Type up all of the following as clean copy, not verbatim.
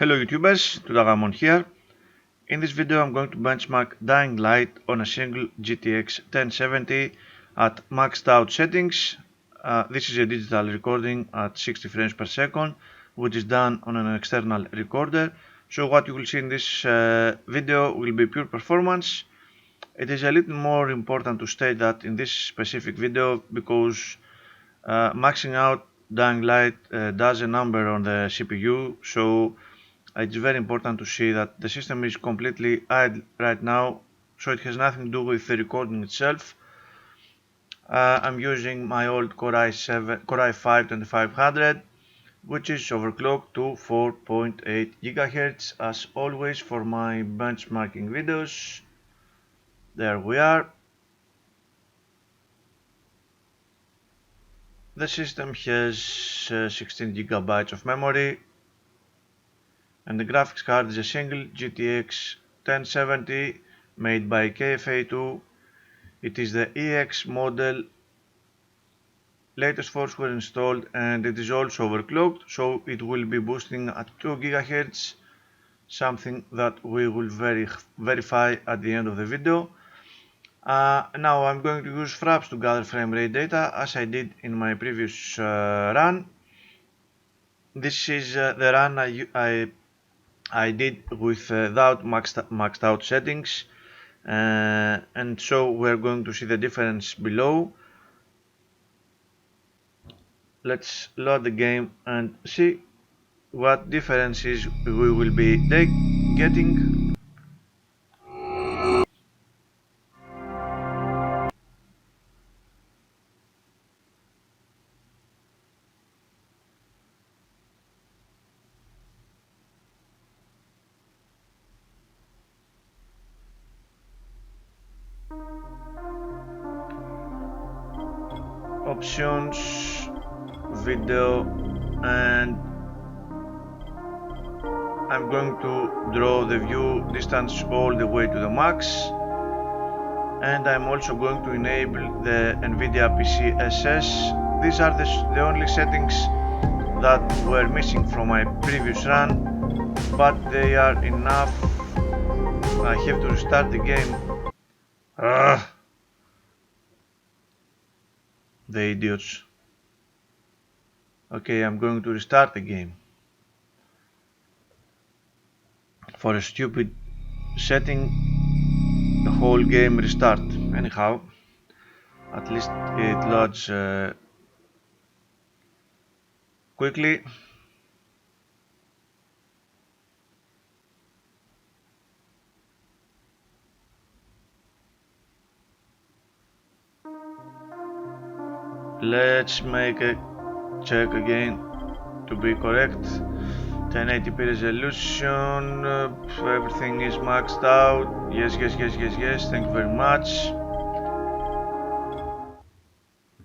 Hello YouTubers, Tudagamon here. In this video I'm going to benchmark Dying Light on a single GTX 1070 at maxed out settings. This is a digital recording at 60 frames per second, which is done on an external recorder. So what you will see in this video will be pure performance. It is a little more important to state that in this specific video because maxing out Dying Light does a number on the CPU, so it's very important to see that the system is completely idle right now, so it has nothing to do with the recording itself. I'm using my old Core i5 2500, which is overclocked to 4.8 GHz as always for my benchmarking videos. There we are. The system has 16 GB of memory, and the graphics card is a single GTX 1070 made by KFA2. It is the EX model. Latest forks were installed and it is also overclocked, so it will be boosting at 2 GHz, something that we will verify at the end of the video. Now I'm going to use fraps to gather frame rate data as I did in my previous run. This is the run I did without maxed out settings, and so we're going to see the difference below. Let's load the game and see what differences we will be getting. Options, video, and I'm going to draw the view distance all the way to the max, and I'm also going to enable the NVIDIA PC SS. These are the only settings that were missing from my previous run, but they are enough. I have to restart the game. The idiots. Okay, I'm going to restart the game. For a stupid setting, the whole game restart. Anyhow, at least it loads quickly. Let's make a check again to be correct. 1080p resolution, everything is maxed out. Yes, thank you very much.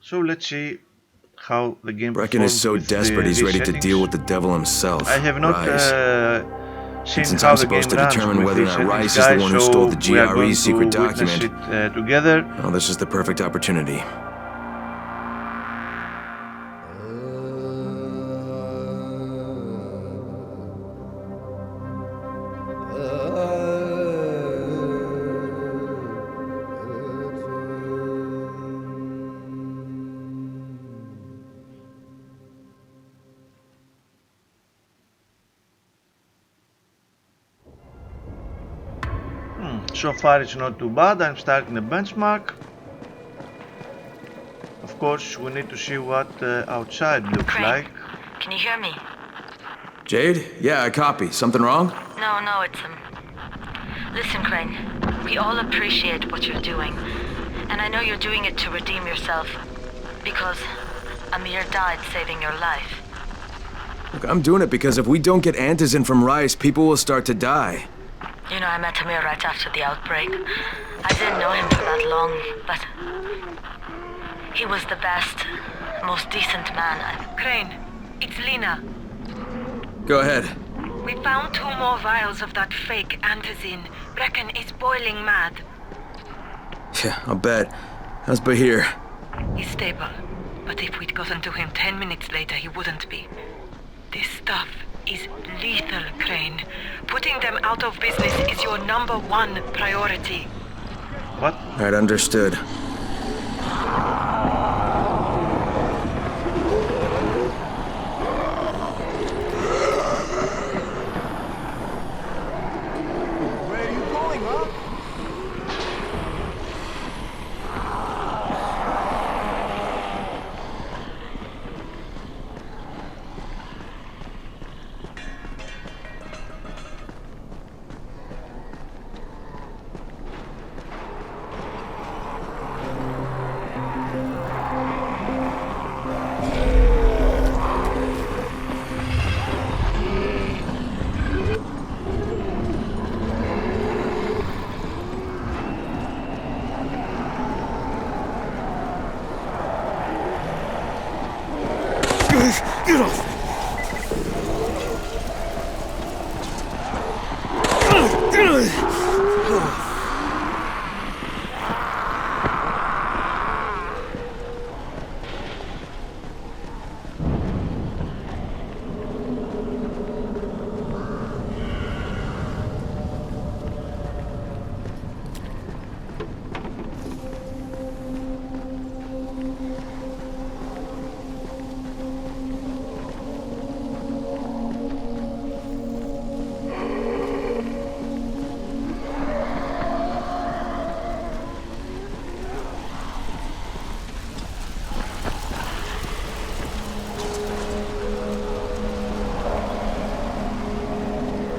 So let's see how the game Brecken is so desperate he's ready to deal with the devil himself. I have not seen since how I'm the game supposed to runs determine with whether or these not Rice settings, is the one who stole the we are going GRE secret to witness document. it together. Oh, this is the perfect opportunity. So far it's not too bad. I'm starting the benchmark. Of course we need to see what outside looks Crane, like. can you hear me? Jade? Yeah, I copy. Something wrong? No, it's Listen, Crane, we all appreciate what you're doing. And I know you're doing it to redeem yourself. Because Amir died saving your life. Look, I'm doing it because if we don't get antizin from Rice, people will start to die. You know, I met Amir right after the outbreak. I didn't know him for that long, but he was the best, most decent man. Crane, it's Lena. Go ahead. We found 2 more vials of that fake antizin. Brecken is boiling mad. Yeah, I'll bet. How's Bahir? He's stable, but if we'd gotten to him 10 minutes later, he wouldn't be. This stuff is lethal, Crane. Putting them out of business is your #1 priority. What? Right, understood. Get off!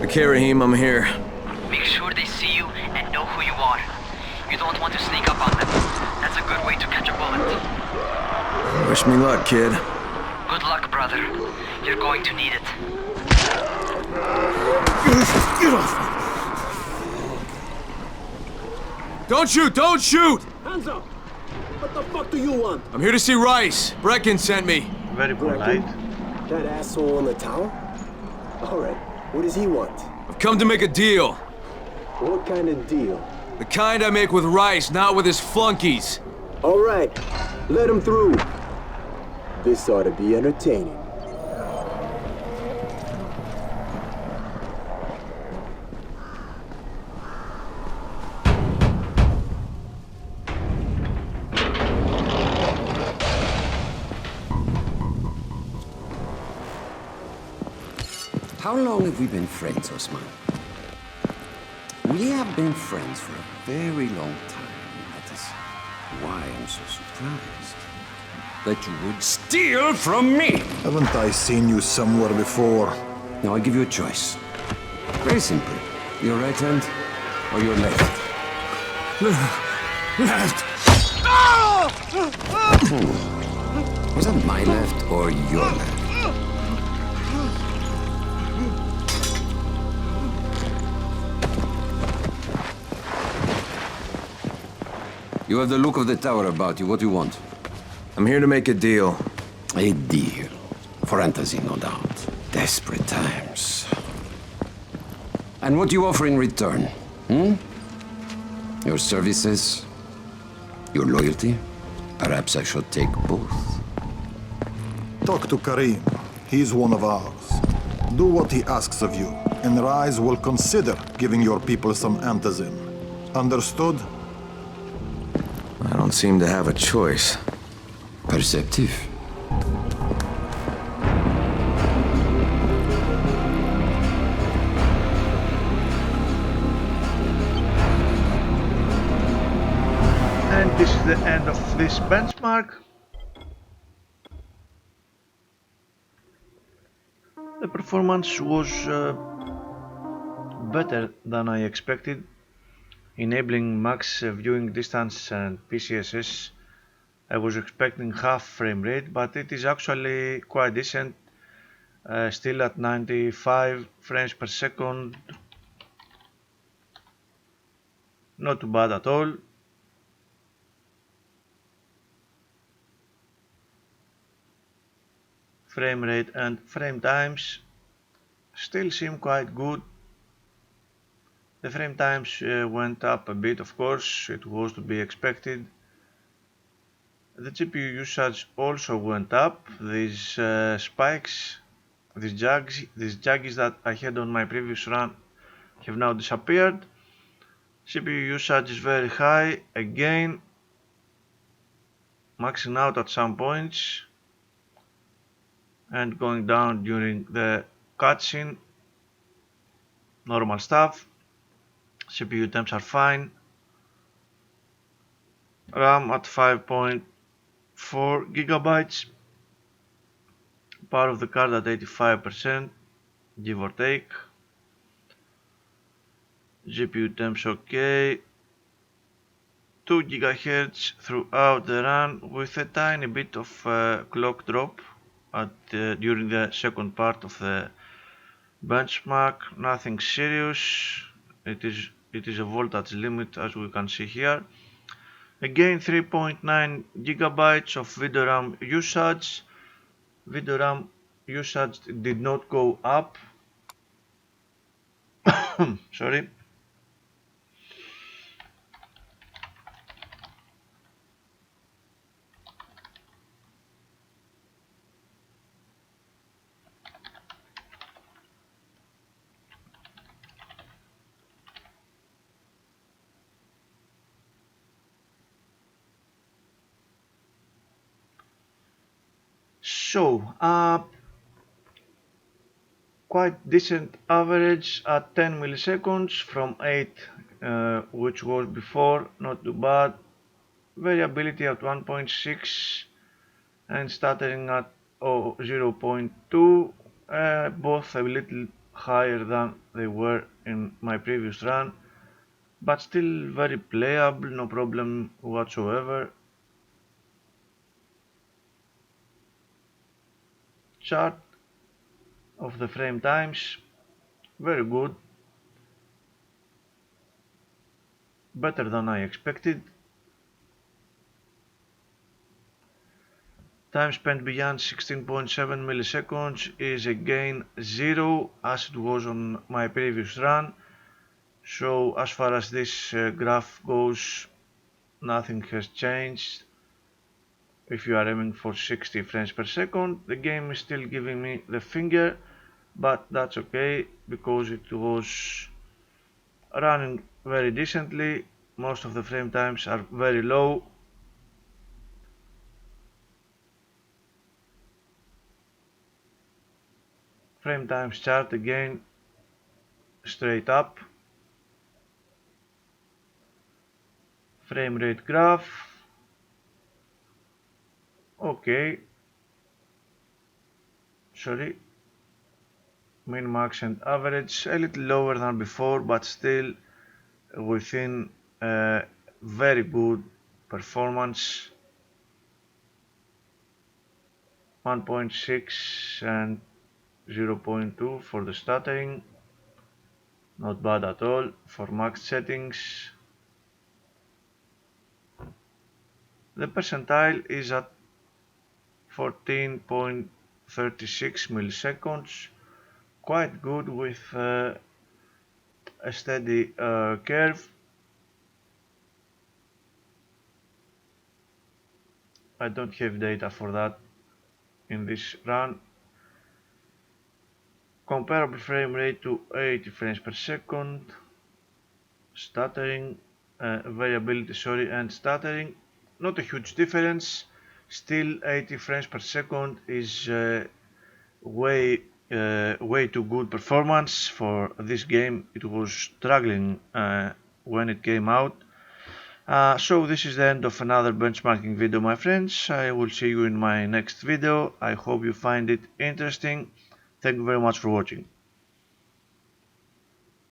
Okay, Raheem, I'm here. Make sure they see you and know who you are. You don't want to sneak up on them. That's a good way to catch a bullet. Wish me luck, kid. Good luck, brother. You're going to need it. Get off! Don't shoot! Don't shoot! Hands up! What the fuck do you want? I'm here to see Rice. Brecken sent me. Very polite. That asshole in the tower? Alright, what does he want? I've come to make a deal. What kind of deal? The kind I make with Rice, not with his flunkies. Alright, let him through. This ought to be entertaining. How long have we been friends, Osman? We have been friends for a very long time. That is why I'm so surprised that you would steal from me. Haven't I seen you somewhere before? Now I give you a choice. Very simple. Your right hand or your left? Left! Was that my left or your left? You have the look of the tower about you. What do you want? I'm here to make a deal. A deal. For fantasy, no doubt. Desperate times. And what do you offer in return? Your services? Your loyalty? Perhaps I should take both. Talk to Karim. He's one of ours. Do what he asks of you, and Rise will consider giving your people some antizin. Understood? I don't seem to have a choice. Perceptive. And this is the end of this benchmark. The performance was better than I expected, enabling max viewing distance and PCSS. I was expecting half frame rate, but it is actually quite decent, still at 95 frames per second. Not too bad at all. Frame rate and frame times still seem quite good. The frame times went up a bit, of course, it was to be expected. The GPU usage also went up. These spikes These jaggies that I had on my previous run have now disappeared. CPU usage is very high, again maxing out at some points and going down during the cutscene. Normal stuff. CPU temps are fine. RAM at 5.4 gigabytes. Power of the card at 85%, give or take. GPU temps okay. 2 GHz throughout the run with a tiny bit of clock drop during the second part of the benchmark. Nothing serious. It is a voltage limit, as we can see here. Again, 3.9 gigabytes of video RAM usage. Video RAM usage did not go up. Sorry. So, quite decent average at 10 milliseconds from 8, which was before, not too bad. Variability at 1.6 and stuttering at 0.2, both a little higher than they were in my previous run, but still very playable, no problem whatsoever. Chart of the frame times, very good, better than I expected. Time spent beyond 16.7 milliseconds is again 0 as it was on my previous run, so as far as this graph goes, nothing has changed. If you are aiming for 60 frames per second, the game is still giving me the finger, but that's okay because it was running very decently. Most of the frame times are very low. Frame times chart again straight up. Frame rate graph, okay. Sorry, min, max and average a little lower than before, but still within very good performance. 1.6 and 0.2 for the stuttering, not bad at all. For max settings, the percentile is at 14.36 milliseconds, quite good with a steady curve. I don't have data for that in this run. Comparable frame rate to 80 frames per second. Stuttering, variability, and stuttering, not a huge difference. Still 80 frames per second is way too good performance for this game. It was struggling when it came out. So this is the end of another benchmarking video, my friends. I will see you in my next video. I hope you find it interesting. Thank you very much for watching.